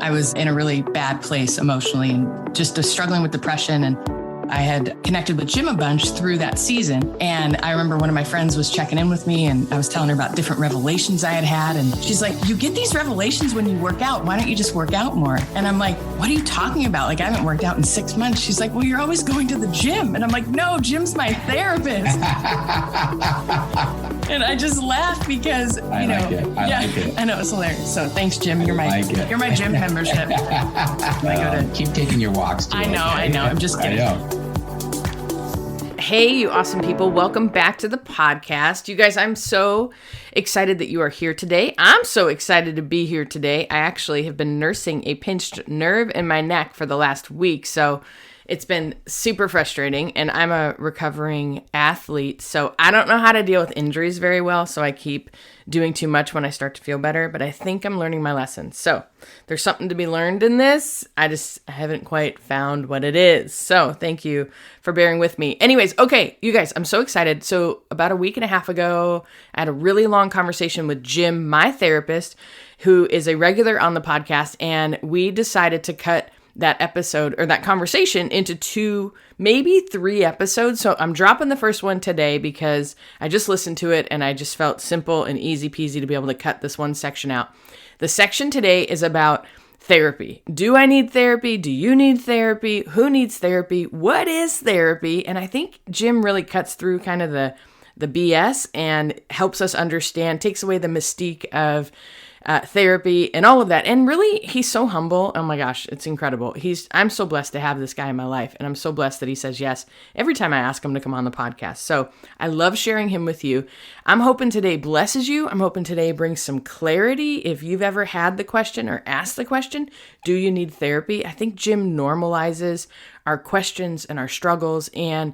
I was in a really bad place emotionally and just struggling with depression. And I had connected with Jim a bunch through that season. And I remember one of my friends was checking in with me and I was telling her about different revelations I had had. And she's like, you get these revelations when you work out. Why don't you just work out more? And I'm like, what are you talking about? Like, I haven't worked out in 6 months. She's like, well, you're always going to the gym. And I'm like, no, Jim's my therapist. And I just laugh because, I like it. I know, it's hilarious. So thanks, Jim. You're my gym membership. Keep taking your walks too. I know. I'm just kidding. I know. Hey, you awesome people. Welcome back to the podcast. You guys, I'm so excited that you are here today. I'm so excited to be here today. I actually have been nursing a pinched nerve in my neck for the last week, so it's been super frustrating, and I'm a recovering athlete, so I don't know how to deal with injuries very well, so I keep doing too much when I start to feel better, but I think I'm learning my lesson. So there's something to be learned in this. I haven't quite found what it is. So thank you for bearing with me. Anyways, okay, you guys, I'm so excited. So about a week and a half ago, I had a really long conversation with Jim, my therapist, who is a regular on the podcast, and we decided to cut that episode or that conversation into 2, maybe 3 episodes. So I'm dropping the first one today because I just listened to it and I just felt simple and easy peasy to be able to cut this one section out. The section today is about therapy. Do I need therapy? Do you need therapy? Who needs therapy? What is therapy? And I think Jim really cuts through kind of the BS and helps us understand, takes away the mystique of therapy and all of that. And really, he's so humble. Oh my gosh, it's incredible. I'm so blessed to have this guy in my life. And I'm so blessed that he says yes every time I ask him to come on the podcast. So I love sharing him with you. I'm hoping today blesses you. I'm hoping today brings some clarity. If you've ever had the question or asked the question, do you need therapy? I think Jim normalizes our questions and our struggles and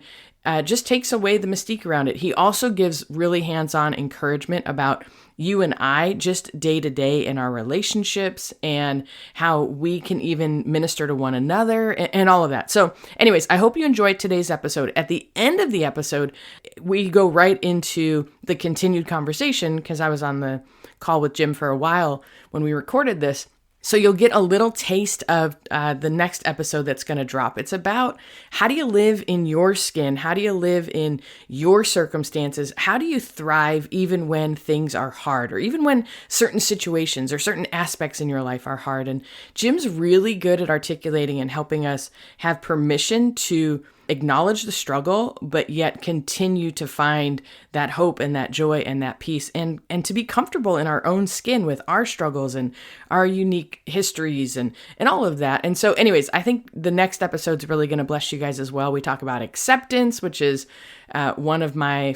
just takes away the mystique around it. He also gives really hands-on encouragement about you and I just day to day in our relationships and how we can even minister to one another and all of that. So anyways, I hope you enjoyed today's episode. At the end of the episode, we go right into the continued conversation because I was on the call with Jim for a while when we recorded this. So you'll get a little taste of the next episode that's going to drop. It's about how do you live in your skin? How do you live in your circumstances? How do you thrive even when things are hard or even when certain situations or certain aspects in your life are hard? And Jim's really good at articulating and helping us have permission to acknowledge the struggle, but yet continue to find that hope and that joy and that peace and to be comfortable in our own skin with our struggles and our unique histories and all of that. And so anyways, I think the next episode's really going to bless you guys as well. We talk about acceptance, which is one of my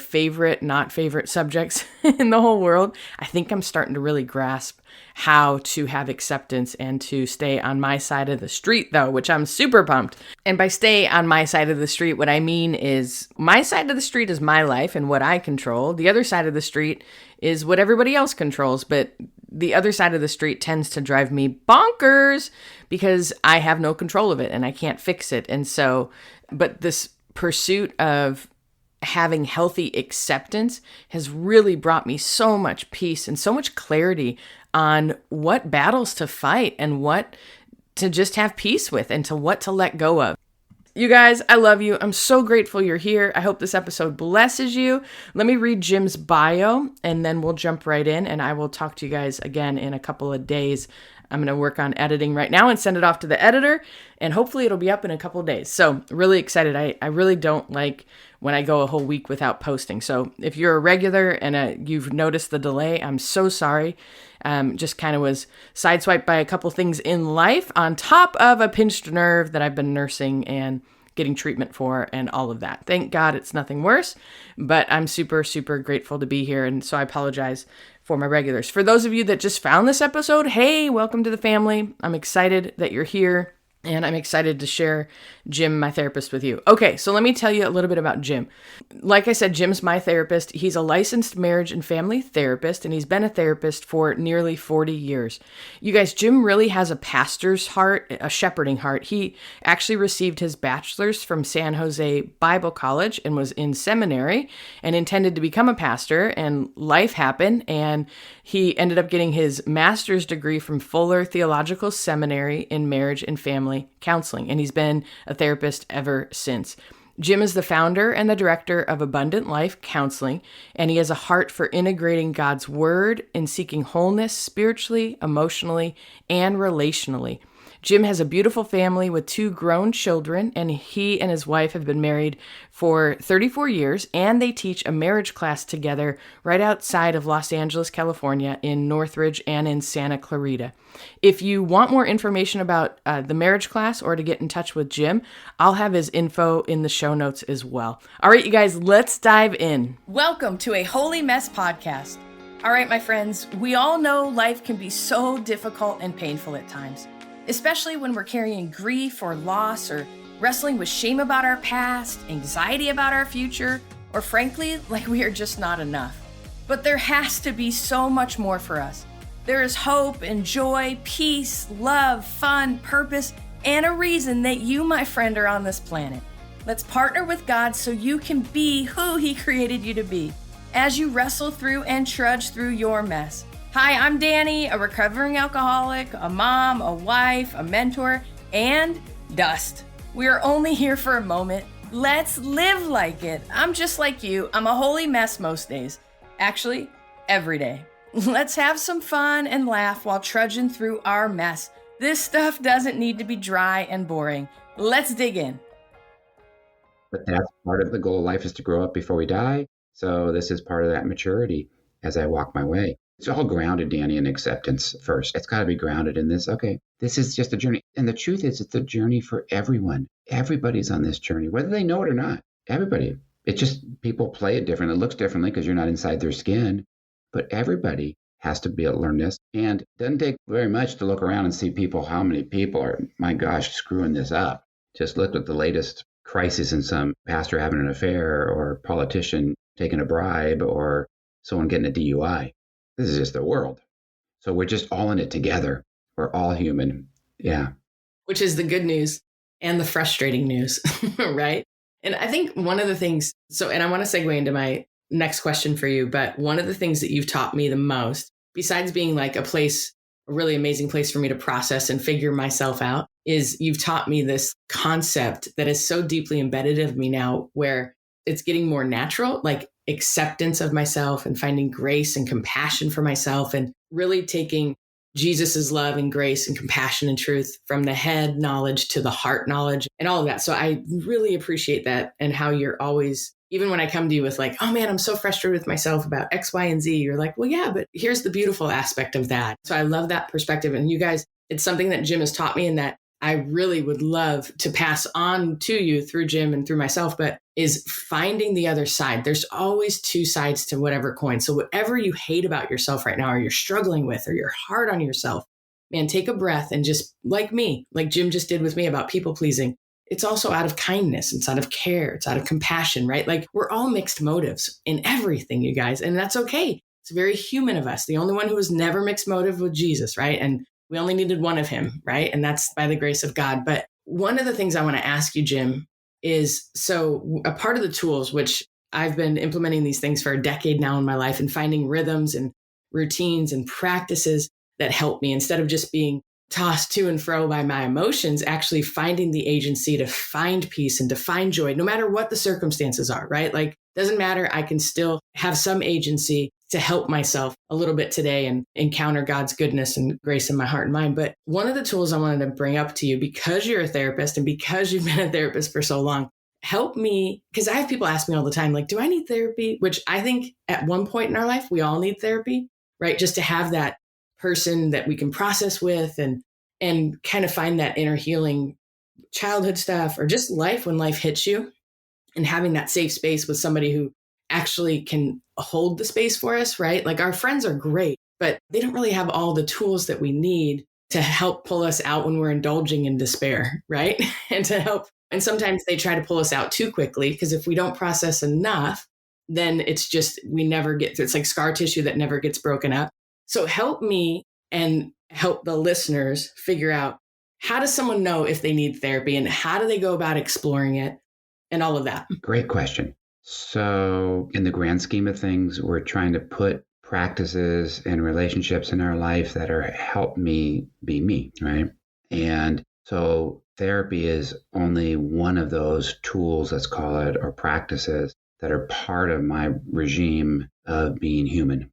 not favorite subjects in the whole world. I think I'm starting to really grasp how to have acceptance and to stay on my side of the street, though, which I'm super pumped. And by stay on my side of the street, what I mean is my side of the street is my life and what I control. The other side of the street is what everybody else controls. But the other side of the street tends to drive me bonkers because I have no control of it and I can't fix it. And so, but this pursuit of having healthy acceptance has really brought me so much peace and so much clarity on what battles to fight and what to just have peace with and to what to let go of. You guys, I love you. I'm so grateful you're here. I hope this episode blesses you. Let me read Jim's bio and then we'll jump right in and I will talk to you guys again in a couple of days. I'm going to work on editing right now and send it off to the editor and hopefully it'll be up in a couple of days. So really excited. I really don't like when I go a whole week without posting. So if you're a regular and you've noticed the delay, I'm so sorry. Just kind of was sideswiped by a couple things in life on top of a pinched nerve that I've been nursing and getting treatment for and all of that. Thank God it's nothing worse, but I'm super, super grateful to be here. And so I apologize for my regulars. For those of you that just found this episode, hey, welcome to the family. I'm excited that you're here. And I'm excited to share Jim, my therapist, with you. Okay, so let me tell you a little bit about Jim. Like I said, Jim's my therapist. He's a licensed marriage and family therapist, and he's been a therapist for nearly 40 years. You guys, Jim really has a pastor's heart, a shepherding heart. He actually received his bachelor's from San Jose Bible College and was in seminary and intended to become a pastor, and life happened, and he ended up getting his master's degree from Fuller Theological Seminary in marriage and family counseling, and he's been a therapist ever since. Jim is the founder and the director of Abundant Life Counseling, and he has a heart for integrating God's word and seeking wholeness spiritually, emotionally, and relationally. Jim has a beautiful family with 2 grown children, and he and his wife have been married for 34 years, and they teach a marriage class together right outside of Los Angeles, California, in Northridge and in Santa Clarita. If you want more information about the marriage class or to get in touch with Jim, I'll have his info in the show notes as well. All right, you guys, let's dive in. Welcome to a Holy Mess podcast. All right, my friends, we all know life can be so difficult and painful at times, especially when we're carrying grief or loss or wrestling with shame about our past, anxiety about our future, or frankly, like we are just not enough. But there has to be so much more for us. There is hope and joy, peace, love, fun, purpose, and a reason that you, my friend, are on this planet. Let's partner with God so you can be who He created you to be as you wrestle through and trudge through your mess. Hi, I'm Dani, a recovering alcoholic, a mom, a wife, a mentor, and dust. We are only here for a moment. Let's live like it. I'm just like you. I'm a holy mess most days. Actually, every day. Let's have some fun and laugh while trudging through our mess. This stuff doesn't need to be dry and boring. Let's dig in. But that's part of the goal of life, is to grow up before we die. So this is part of that maturity as I walk my way. It's all grounded, Dani, in acceptance first. It's got to be grounded in this. Okay, this is just a journey. And the truth is, it's a journey for everyone. Everybody's on this journey, whether they know it or not. Everybody. It's just people play it differently. It looks differently because you're not inside their skin. But everybody has to be able to learn this. And it doesn't take very much to look around and see how many people are, my gosh, screwing this up. Just look at the latest crisis in some pastor having an affair or politician taking a bribe or someone getting a DUI. This is just the world. So we're just all in it together. We're all human. Yeah. Which is the good news and the frustrating news, right? And I think one of the things, and I want to segue into my next question for you, but one of the things that you've taught me the most, besides being like a really amazing place for me to process and figure myself out, is you've taught me this concept that is so deeply embedded of me now, where it's getting more natural, like acceptance of myself and finding grace and compassion for myself, and really taking Jesus's love and grace and compassion and truth from the head knowledge to the heart knowledge and all of that. So I really appreciate that, and how you're always, even when I come to you with like, oh man, I'm so frustrated with myself about X, Y, and Z, you're like, well, yeah, but here's the beautiful aspect of that. So I love that perspective. And you guys, it's something that Jim has taught me and that I really would love to pass on to you through Jim and through myself, but is finding the other side. There's always 2 sides to whatever coin. So whatever you hate about yourself right now, or you're struggling with, or you're hard on yourself, man, take a breath and just, like me, like Jim just did with me about people pleasing. It's also out of kindness. It's out of care. It's out of compassion, right? Like we're all mixed motives in everything, you guys. And that's okay. It's very human of us. The only one who was never mixed motive was Jesus, right? And we only needed one of him, right? And that's by the grace of God. But one of the things I want to ask you, Jim, is so a part of the tools, which I've been implementing these things for a decade now in my life, and finding rhythms and routines and practices that help me, instead of just being tossed to and fro by my emotions, actually finding the agency to find peace and to find joy, no matter what the circumstances are, right? Like, doesn't matter. I can still have some agency to help myself a little bit today and encounter God's goodness and grace in my heart and mind. But one of the tools I wanted to bring up to you, because you're a therapist and because you've been a therapist for so long, help me, because I have people ask me all the time, like, do I need therapy? Which I think at one point in our life, we all need therapy, right? Just to have that person that we can process with and kind of find that inner healing, childhood stuff, or just life when life hits you, and having that safe space with somebody who actually can hold the space for us, right? Like, our friends are great, but they don't really have all the tools that we need to help pull us out when we're indulging in despair, right? And to help. And sometimes they try to pull us out too quickly, because if we don't process enough, then it's just, we never get through. It's like scar tissue that never gets broken up. So help me and help the listeners figure out, how does someone know if they need therapy, and how do they go about exploring it and all of that? Great question. So in the grand scheme of things, we're trying to put practices and relationships in our life that are help me be me, right? And so therapy is only one of those tools, let's call it, or practices that are part of my regime of being human,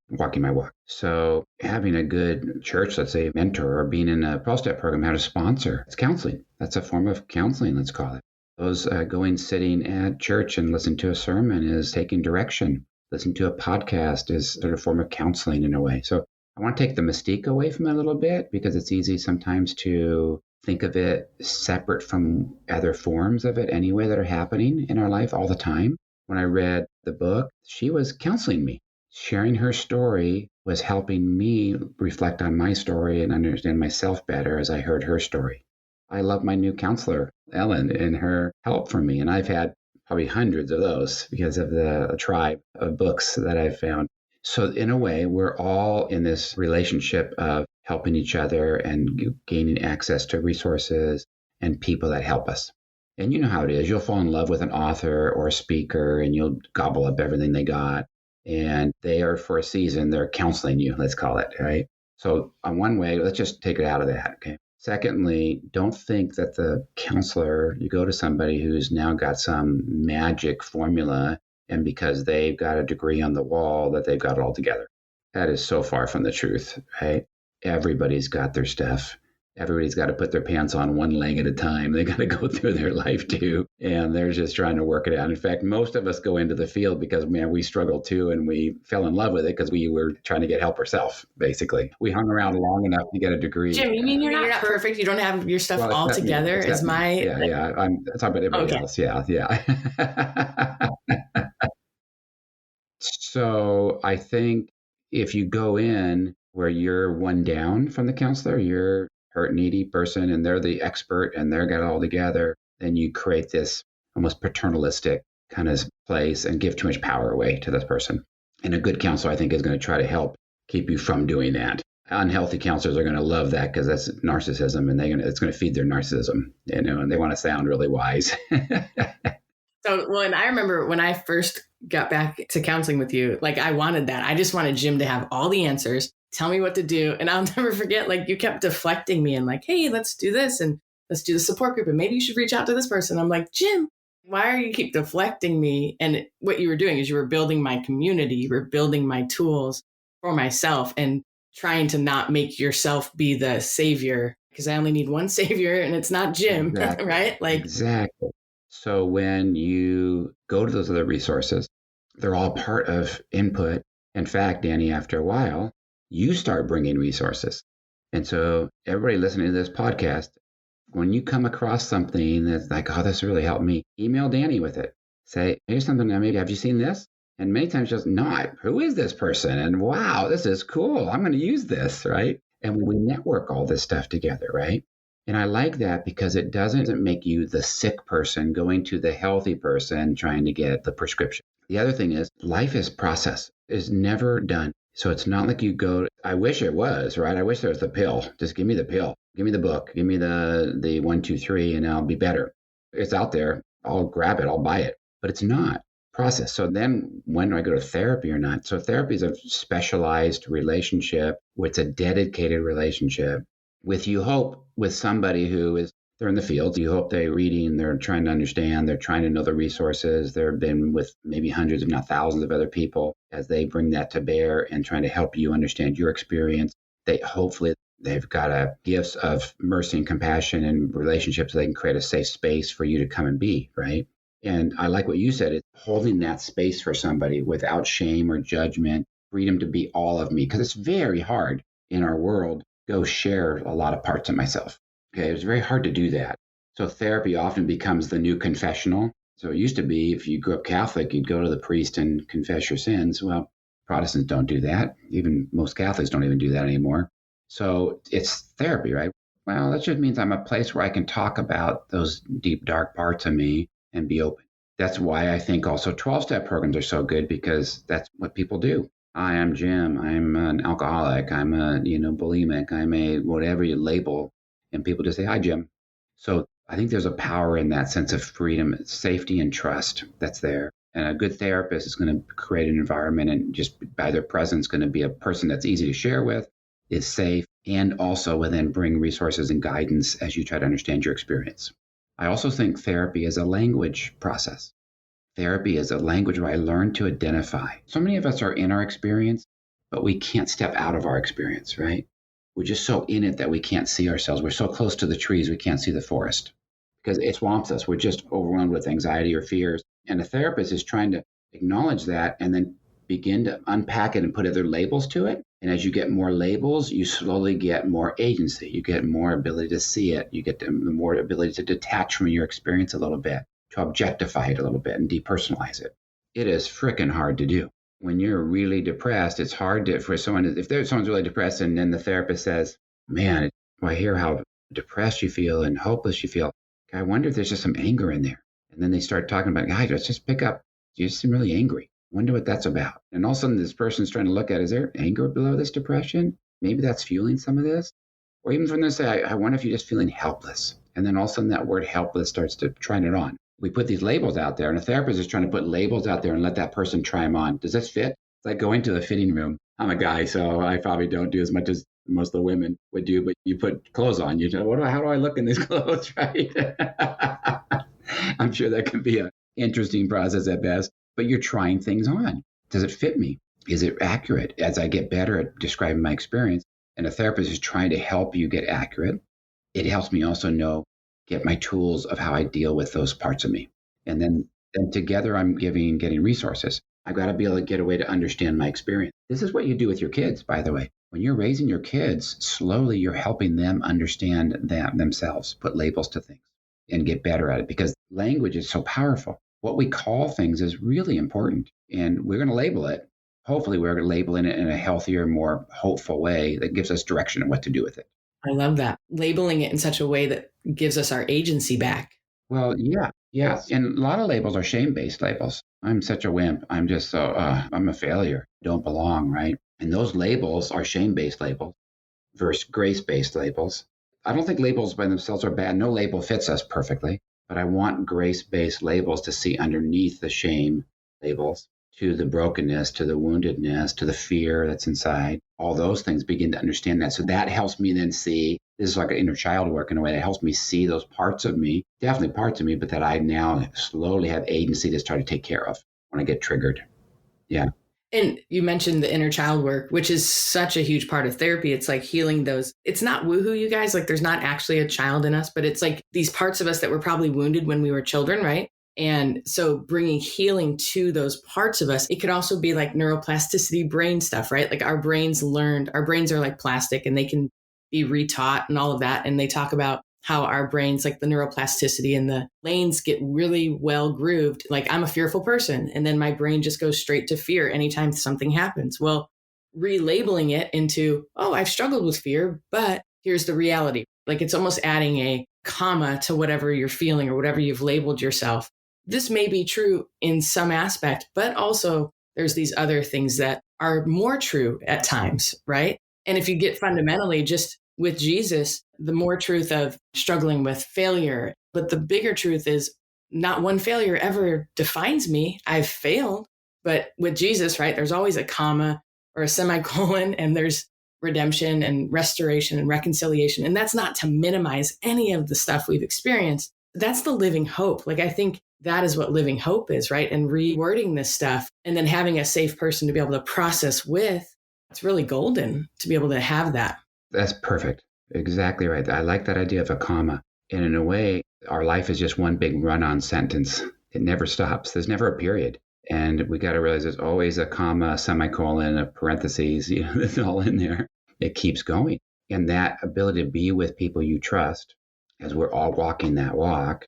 walking my walk. So having a good church, let's say a mentor, or being in a 12-step program, how to sponsor, it's counseling. That's a form of counseling, let's call it. Those sitting at church and listening to a sermon is taking direction. Listening to a podcast is sort of a form of counseling in a way. So I want to take the mystique away from it a little bit, because it's easy sometimes to think of it separate from other forms of it anyway that are happening in our life all the time. When I read the book, she was counseling me. Sharing her story was helping me reflect on my story and understand myself better as I heard her story. I love my new counselor, Ellen, and her help from me. And I've had probably hundreds of those because of the tribe of books that I've found. So in a way, we're all in this relationship of helping each other and gaining access to resources and people that help us. And you know how it is. You'll fall in love with an author or a speaker, and you'll gobble up everything they got. And they are, for a season, they're counseling you, let's call it, right? So on one way, let's just take it out of that, okay? Secondly, don't think that the counselor, you go to somebody who's now got some magic formula, and because they've got a degree on the wall, that they've got it all together. That is so far from the truth, right? Everybody's got their stuff. Everybody's got to put their pants on one leg at a time. They got to go through their life too. And they're just trying to work it out. In fact, most of us go into the field because, man, we struggled too. And we fell in love with it because we were trying to get help ourselves, basically. We hung around long enough to get a degree. Jim, you mean you're not perfect? You don't have your stuff all together? Is my... Yeah. I'm talking about everybody else. Yeah. So I think if you go in where you're one down from the counselor, you're hurt, needy person, and they're the expert and they're got it all together, then you create this almost paternalistic kind of place and give too much power away to this person. And a good counselor, I think, is going to try to help keep you from doing that. Unhealthy counselors are going to love that because that's narcissism, and it's going to feed their narcissism, and they want to sound really wise. And I remember when I first got back to counseling with you, like I wanted that. I just wanted Jim to have all the answers, tell me what to do. And I'll never forget, like you kept deflecting me and like, hey, let's do this and let's do the support group. And maybe you should reach out to this person. I'm like, Jim, why are you keep deflecting me? And what you were doing is you were building my community. You were building my tools for myself and trying to not make yourself be the savior, because I only need one savior and it's not Jim, exactly. Right? Exactly. So when you go to those other resources, they're all part of input. In fact, Dani, after a while, you start bringing resources. And so everybody listening to this podcast, when you come across something that's like, oh, this really helped me, email Dani with it. Say, here's something that maybe, have you seen this? And many times just not, who is this person? And wow, this is cool. I'm going to use this, right? And we network all this stuff together, right? And I like that because it doesn't make you the sick person going to the healthy person trying to get the prescription. The other thing is life is process. It's never done. So it's not like you go, I wish it was, right? I wish there was the pill. Just give me the pill. Give me the book. Give me the 1, 2, 3, and I'll be better. It's out there. I'll grab it. I'll buy it. But it's not process. So then when do I go to therapy or not? So therapy is a specialized relationship. It's a dedicated relationship with, you hope, with somebody who is, they're in the field. You hope they're reading, they're trying to understand, they're trying to know the resources. They've been with maybe hundreds, if not thousands of other people as they bring that to bear and trying to help you understand your experience. They've got gifts of mercy and compassion and relationships so they can create a safe space for you to come and be, right? And I like what you said, it's holding that space for somebody without shame or judgment, freedom to be all of me, because it's very hard in our world to go share a lot of parts of myself. Okay, it's very hard to do that. So therapy often becomes the new confessional. So it used to be, if you grew up Catholic, you'd go to the priest and confess your sins. Well, Protestants don't do that. Even most Catholics don't even do that anymore. So it's therapy, right? Well, that just means I'm a place where I can talk about those deep, dark parts of me and be open. That's why I think also 12-step programs are so good, because that's what people do. Hi, I'm Jim. I'm an alcoholic. I'm a, bulimic. I'm a whatever you label. And people just say, hi, Jim. So I think there's a power in that sense of freedom, safety, and trust that's there. And a good therapist is going to create an environment, and just by their presence going to be a person that's easy to share with, is safe, and also will then bring resources and guidance as you try to understand your experience. I also think therapy is a language process. Therapy is a language where I learn to identify. So many of us are in our experience, but we can't step out of our experience, right? We're just so in it that we can't see ourselves. We're so close to the trees, we can't see the forest because it swamps us. We're just overwhelmed with anxiety or fears. And a therapist is trying to acknowledge that and then begin to unpack it and put other labels to it. And as you get more labels, you slowly get more agency. You get more ability to see it. You get the more ability to detach from your experience a little bit, to objectify it a little bit and depersonalize it. It is freaking hard to do. When you're really depressed, it's hard for someone, if someone's really depressed and then the therapist says, man, I hear how depressed you feel and hopeless you feel. I wonder if there's just some anger in there. And then they start talking about, guys, let's just pick up. You just seem really angry. Wonder what that's about. And all of a sudden, this person's trying to look at, is there anger below this depression? Maybe that's fueling some of this. Or even from them say, I wonder if you're just feeling helpless. And then all of a sudden, that word helpless starts to trying it on. We put these labels out there, and a therapist is trying to put labels out there and let that person try them on. Does this fit? It's like going to the fitting room. I'm a guy, so I probably don't do as much as most of the women would do, but you put clothes on. You know, how do I look in these clothes, right? I'm sure that can be an interesting process at best, but you're trying things on. Does it fit me? Is it accurate? As I get better at describing my experience, and a therapist is trying to help you get accurate, it helps me also get my tools of how I deal with those parts of me. And then together I'm getting resources. I've got to be able to get a way to understand my experience. This is what you do with your kids, by the way. When you're raising your kids, slowly you're helping them understand themselves, put labels to things, and get better at it, because language is so powerful. What we call things is really important, and we're going to label it. Hopefully we're labeling it in a healthier, more hopeful way that gives us direction on what to do with it. I love that. Labeling it in such a way that gives us our agency back. Well, yeah. And a lot of labels are shame-based labels. I'm such a wimp. I'm just I'm a failure. Don't belong, right? And those labels are shame-based labels versus grace-based labels. I don't think labels by themselves are bad. No label fits us perfectly, but I want grace-based labels to see underneath the shame labels, to the brokenness, to the woundedness, to the fear that's inside. All those things begin to understand that. So that helps me then see, this is like an inner child work in a way that helps me see those parts of me, definitely parts of me, but that I now slowly have agency to start to take care of when I get triggered. Yeah. And you mentioned the inner child work, which is such a huge part of therapy. It's like healing those. It's not woohoo, you guys. Like there's not actually a child in us, but it's like these parts of us that were probably wounded when we were children, right? And so bringing healing to those parts of us, it could also be like neuroplasticity brain stuff, right? Like our brains are like plastic and they can be retaught and all of that. And they talk about how our brains, like the neuroplasticity and the lanes get really well grooved. Like I'm a fearful person. And then my brain just goes straight to fear anytime something happens. Well, relabeling it into, oh, I've struggled with fear, but here's the reality. Like it's almost adding a comma to whatever you're feeling or whatever you've labeled yourself. This may be true in some aspect, but also there's these other things that are more true at times, right? And if you get fundamentally just with Jesus, the more truth of struggling with failure, but the bigger truth is not one failure ever defines me. I've failed, but with Jesus, right, there's always a comma or a semicolon, and there's redemption and restoration and reconciliation. And that's not to minimize any of the stuff we've experienced. That's the living hope. Like I think that is what living hope is, right? And rewording this stuff and then having a safe person to be able to process with, it's really golden to be able to have that. That's perfect. Exactly right. I like that idea of a comma. And in a way, our life is just one big run-on sentence. It never stops. There's never a period. And we got to realize there's always a comma, a semicolon, a parentheses, it's all in there. It keeps going. And that ability to be with people you trust as we're all walking that walk.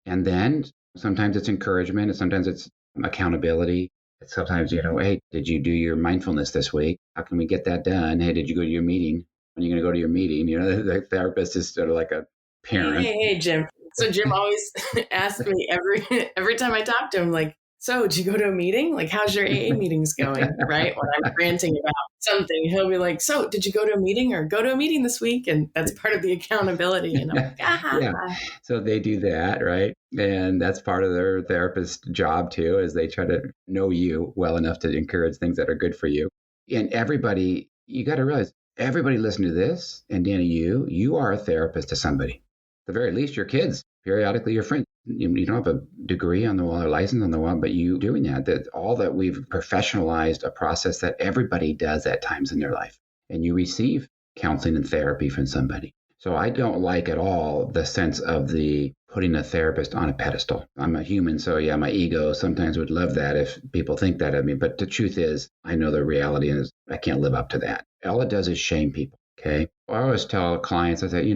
And then sometimes it's encouragement, and sometimes it's accountability. Sometimes, hey, did you do your mindfulness this week? How can we get that done? Hey, did you go to your meeting? when you're going to go to your meeting. The therapist is sort of like a parent. Hey, Jim. So Jim always asks me every time I talk to him, like, so did you go to a meeting? Like, how's your AA meetings going? Right? When I'm ranting about something, he'll be like, so did you go to a meeting or go to a meeting this week? And that's part of the accountability. And I'm like, Yeah. So they do that, right? And that's part of their therapist job too, is they try to know you well enough to encourage things that are good for you. And everybody, you got to realize, everybody listen to this. And Dani, you are a therapist to somebody. At the very least, your kids, periodically your friends. You don't have a degree on the wall or license on the wall, but you doing that all that we've professionalized a process that everybody does at times in their life. And you receive counseling and therapy from somebody. So I don't like at all the sense of the putting a therapist on a pedestal. I'm a human, so yeah, my ego sometimes would love that if people think that of me. But the truth is, I know the reality is I can't live up to that. All it does is shame people, okay? I always tell clients, I say,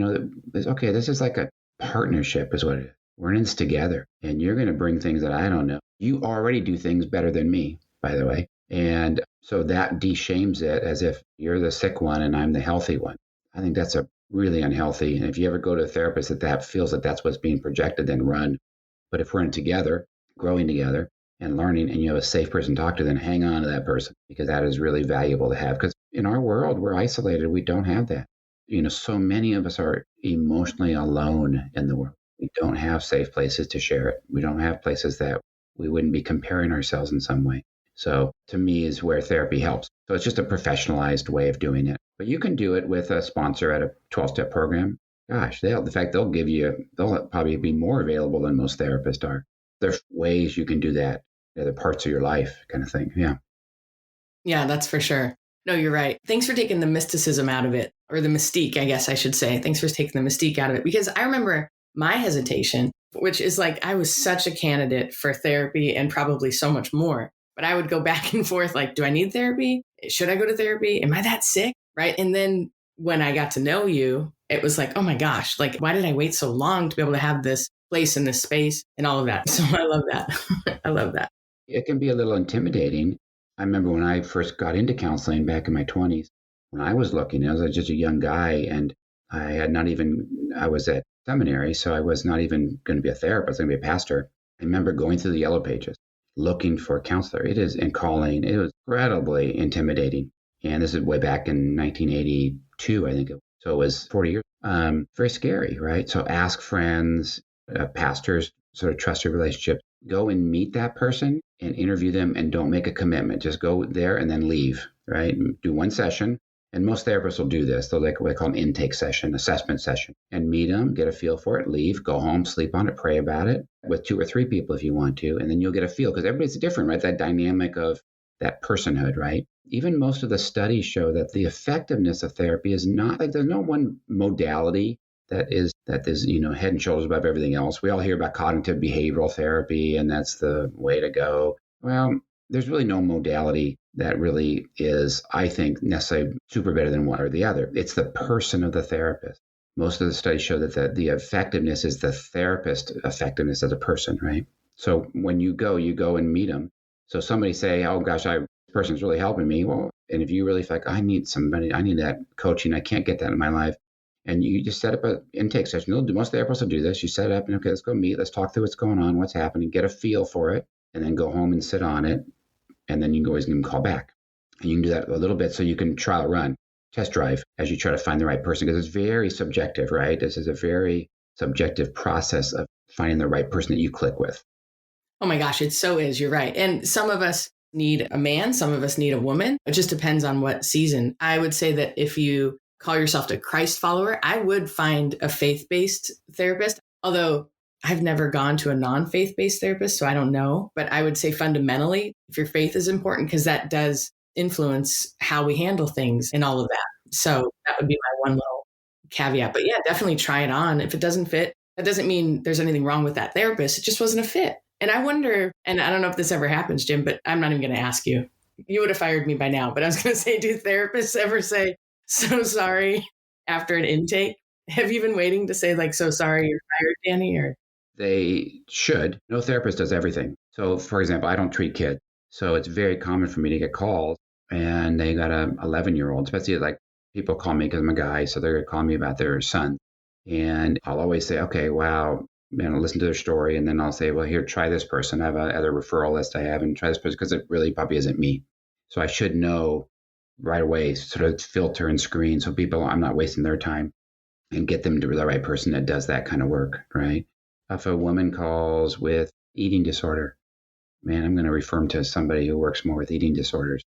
okay, this is like a partnership is what it is. We're in this together, and you're going to bring things that I don't know. You already do things better than me, by the way. And so that de-shames it as if you're the sick one and I'm the healthy one. I think that's a really unhealthy. And if you ever go to a therapist that feels that that's what's being projected, then run. But if we're in together, growing together and learning, and you have a safe person to talk to, then hang on to that person, because that is really valuable to have. Because in our world, we're isolated. We don't have that. So many of us are emotionally alone in the world. We don't have safe places to share it. We don't have places that we wouldn't be comparing ourselves in some way. So to me is where therapy helps. So it's just a professionalized way of doing it. But you can do it with a sponsor at a 12-step program. Gosh, they'll probably be more available than most therapists are. There's ways you can do that. Other parts of your life kind of thing. Yeah. Yeah, that's for sure. No, you're right. Thanks for taking the mysticism out of it, or the mystique, I guess I should say. Thanks for taking the mystique out of it, because I remember my hesitation, which is like, I was such a candidate for therapy and probably so much more, but I would go back and forth like, do I need therapy? Should I go to therapy? Am I that sick? Right. And then when I got to know you, it was like, oh my gosh, like, why did I wait so long to be able to have this place in this space and all of that? So I love that. I love that. It can be a little intimidating. I remember when I first got into counseling back in my 20s, when I was looking, I was just a young guy, and I was at seminary, so I was not even going to be a therapist. I was going to be a pastor. I remember going through the yellow pages, looking for a counselor. It was incredibly intimidating. And this is way back in 1982, I think. So it was 40 years. Very scary, right? So ask friends, pastors, sort of trusted relationships. Go and meet that person and interview them, and don't make a commitment. Just go there and then leave, right? Do one session. And most therapists will do this. They'll like what they call an intake session, assessment session, and meet them, get a feel for it, leave, go home, sleep on it, pray about it with 2 or 3 people if you want to. And then you'll get a feel, because everybody's different, right? That dynamic of that personhood, right? Even most of the studies show that the effectiveness of therapy is not like, there's no one modality that is head and shoulders above everything else. We all hear about cognitive behavioral therapy, and that's the way to go. Well, there's really no modality that really is, I think, necessarily super better than one or the other. It's the person of the therapist. Most of the studies show that the effectiveness is the therapist effectiveness as a person, right? So when you go and meet them. So somebody say, oh gosh, this person's really helping me. Well, and if you really feel like, I need that coaching, I can't get that in my life. And you just set up an intake session. Most therapists will do this. You set it up and, okay, let's go meet. Let's talk through what's going on, what's happening, get a feel for it, and then go home and sit on it. And then you can always give them a call back. And you can do that a little bit so you can trial run, test drive as you try to find the right person, because it's very subjective, right? This is a very subjective process of finding the right person that you click with. Oh my gosh, it so is. You're right. And some of us need a man, some of us need a woman. It just depends on what season. I would say that if you call yourself a Christ follower, I would find a faith-based therapist, although I've never gone to a non-faith-based therapist, so I don't know. But I would say fundamentally, if your faith is important, because that does influence how we handle things and all of that. So that would be my one little caveat. But yeah, definitely try it on. If it doesn't fit, that doesn't mean there's anything wrong with that therapist. It just wasn't a fit. And I wonder, and I don't know if this ever happens, Jim, but I'm not even going to ask you. You would have fired me by now. But I was going to say, do therapists ever say, so sorry after an intake? Have you been waiting to say like, so sorry you're fired, Dani? Or they should. No therapist does everything. So for example, I don't treat kids. So it's very common for me to get calls, and they got a 11-year-old, especially like, people call me because I'm a guy, so they're going to call me about their son. And I'll always say, okay, wow, I'll listen to their story. And then I'll say, well, here, try this person. I have another referral list I have, and try this person because it really probably isn't me. So I should know right away, sort of filter and screen so I'm not wasting their time and get them to the right person that does that kind of work, right? If a woman calls with eating disorder, man, I'm going to refer them to somebody who works more with eating disorders.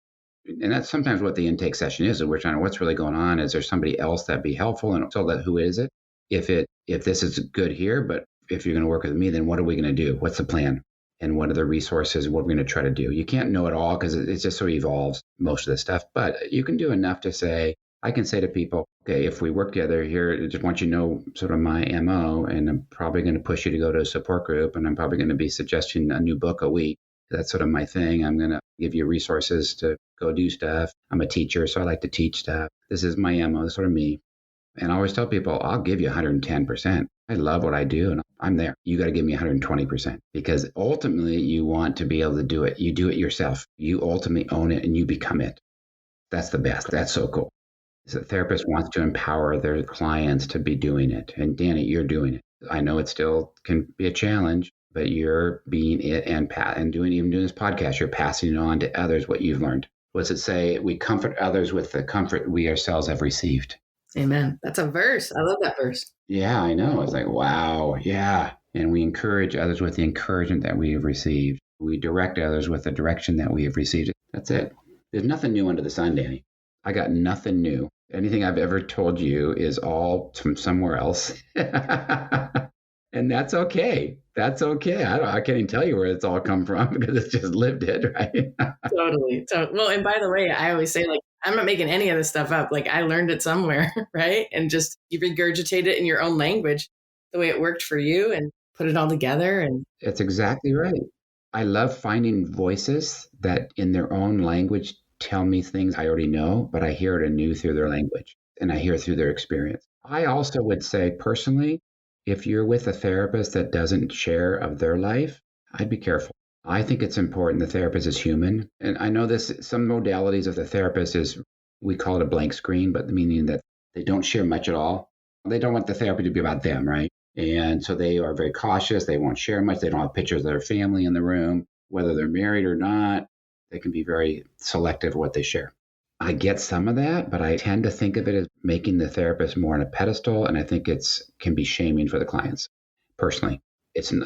And that's sometimes what the intake session is. We're trying to, what's really going on? Is there somebody else that'd be helpful? And so that, who is it? If this is good here, but if you're going to work with me, then what are we going to do? What's the plan? And what are the resources? What are we going to try to do? You can't know it all because it just so evolves, most of this stuff. But you can do enough to say, I can say to people, okay, if we work together here, I just want you to know sort of my MO, and I'm probably going to push you to go to a support group, and I'm probably going to be suggesting a new book a week. That's sort of my thing. I'm going to give you resources to go do stuff. I'm a teacher, so I like to teach stuff. This is my MO, this is sort of me. And I always tell people, I'll give you 110%. I love what I do, and I'm there. You got to give me 120% because ultimately you want to be able to do it. You do it yourself. You ultimately own it and you become it. That's the best. That's so cool. So the therapist wants to empower their clients to be doing it. And Dani, you're doing it. I know it still can be a challenge, but you're being it and even doing this podcast, you're passing it on to others what you've learned. What's it say? We comfort others with the comfort we ourselves have received. Amen. That's a verse. I love that verse. Yeah, I know. It's like, wow. Yeah. And we encourage others with the encouragement that we have received. We direct others with the direction that we have received. That's it. There's nothing new under the sun, Dani. I got nothing new. Anything I've ever told you is all from somewhere else. And that's okay. That's okay. I can't even tell you where it's all come from because it's just lived it, right? Totally. Well, and by the way, I always say, like, I'm not making any of this stuff up. Like, I learned it somewhere, right? And just you regurgitate it in your own language, the way it worked for you, and put it all together. And it's exactly right. I love finding voices that in their own language tell me things I already know, but I hear it anew through their language and I hear it through their experience. I also would say personally, if you're with a therapist that doesn't share of their life, I'd be careful. I think it's important the therapist is human. And I know some modalities of the therapist is, we call it a blank screen, but meaning that they don't share much at all. They don't want the therapy to be about them, right? And so they are very cautious. They won't share much. They don't have pictures of their family in the room, whether they're married or not. They can be very selective of what they share. I get some of that, but I tend to think of it as making the therapist more on a pedestal, and I think can be shaming for the clients. Personally,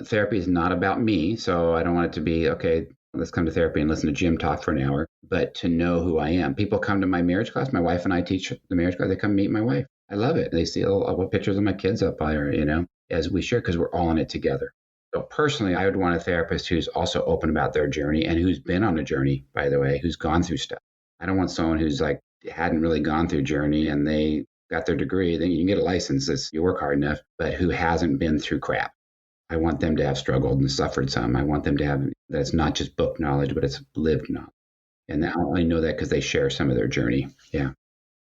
therapy is not about me, so I don't want it to be, okay, let's come to therapy and listen to Jim talk for an hour, but to know who I am. People come to my marriage class. My wife and I teach the marriage class. They come meet my wife. I love it. They see all pictures of my kids up there, as we share, because we're all in it together. So personally, I would want a therapist who's also open about their journey and who's been on a journey, by the way, who's gone through stuff. I don't want someone who's like hadn't really gone through journey and they got their degree. Then you can get a license if you work hard enough, but who hasn't been through crap. I want them to have struggled and suffered some. I want them to have that it's not just book knowledge, but it's lived knowledge. And I only know that because they share some of their journey. Yeah.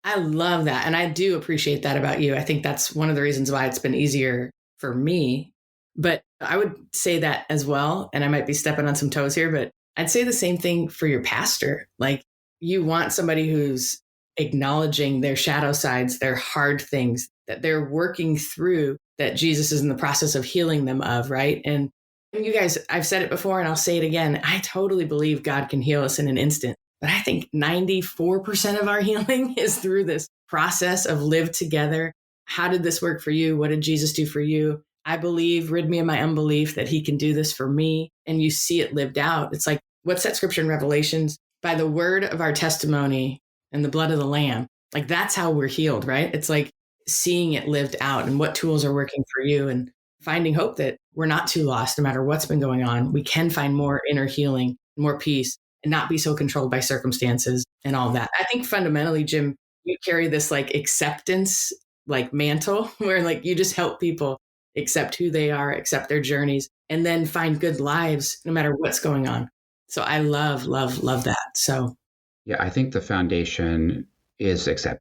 I love that. And I do appreciate that about you. I think that's one of the reasons why it's been easier for me. But I would say that as well. And I might be stepping on some toes here, but I'd say the same thing for your pastor. Like, you want somebody who's acknowledging their shadow sides, their hard things that they're working through, that Jesus is in the process of healing them of, right? And you guys, I've said it before and I'll say it again. I totally believe God can heal us in an instant. But I think 94% of our healing is through this process of live together. How did this work for you? What did Jesus do for you? I believe, rid me of my unbelief that he can do this for me. And you see it lived out. It's like, what's that scripture in Revelations? By the word of our testimony and the blood of the Lamb. Like, that's how we're healed, right? It's like seeing it lived out and what tools are working for you and finding hope that we're not too lost no matter what's been going on. We can find more inner healing, more peace, and not be so controlled by circumstances and all that. I think fundamentally, Jim, you carry this like acceptance, like mantle where like you just help people accept who they are, accept their journeys, and then find good lives no matter what's going on. So I love that. So yeah, I think the foundation is accept.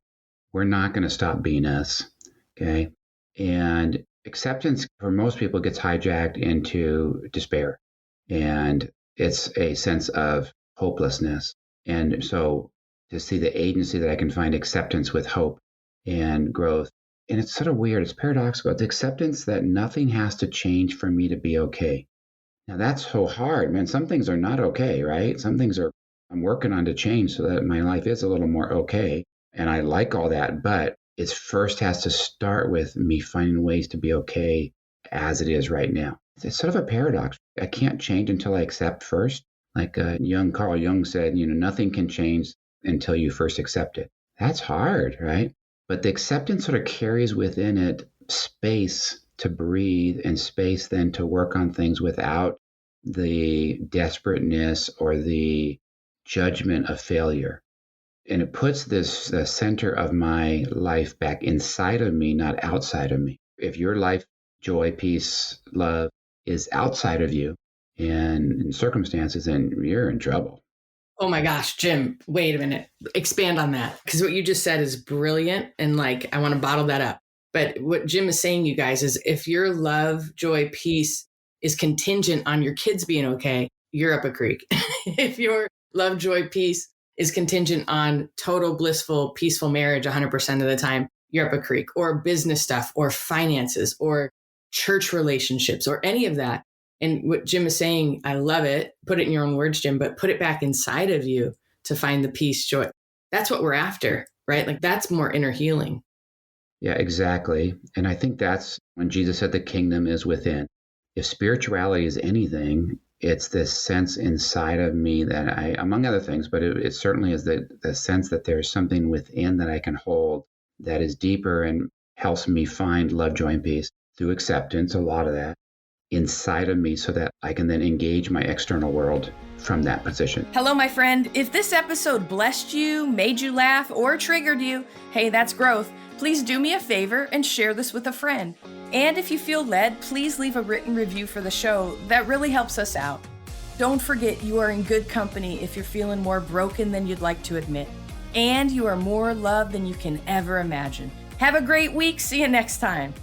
We're not going to stop being us. Okay. And acceptance for most people gets hijacked into despair. And it's a sense of hopelessness. And so to see the agency that I can find acceptance with hope and growth. And it's sort of weird. It's paradoxical. It's acceptance that nothing has to change for me to be okay. Now that's so hard, man. Some things are not okay, right? Some things I'm working on to change so that my life is a little more okay. And I like all that, but it first has to start with me finding ways to be okay as it is right now. It's sort of a paradox. I can't change until I accept first. Like young Carl Jung said, nothing can change until you first accept it. That's hard, right? But the acceptance sort of carries within it space to breathe and space then to work on things without the desperateness or the judgment of failure. And it puts this center of my life back inside of me, not outside of me. If your life, joy, peace, love is outside of you and in circumstances, then you're in trouble. Oh my gosh, Jim, wait a minute. Expand on that. Because what you just said is brilliant. And I want to bottle that up. But what Jim is saying, you guys, is if your love, joy, peace is contingent on your kids being okay, you're up a creek. If your love, joy, peace is contingent on total blissful, peaceful marriage 100% of the time, you're up a creek. Or business stuff, or finances, or church relationships, or any of that. And what Jim is saying, I love it. Put it in your own words, Jim, but put it back inside of you to find the peace, joy. That's what we're after, right? That's more inner healing. Yeah, exactly. And I think that's when Jesus said the kingdom is within. If spirituality is anything, it's this sense inside of me that I, among other things, but it certainly is the sense that there's something within that I can hold that is deeper and helps me find love, joy, and peace through acceptance, a lot of that, inside of me so that I can then engage my external world from that position. Hello, my friend. If this episode blessed you, made you laugh, or triggered you, hey, that's growth. Please do me a favor and share this with a friend. And if you feel led, please leave a written review for the show. That really helps us out. Don't forget you are in good company if you're feeling more broken than you'd like to admit. And you are more loved than you can ever imagine. Have a great week. See you next time.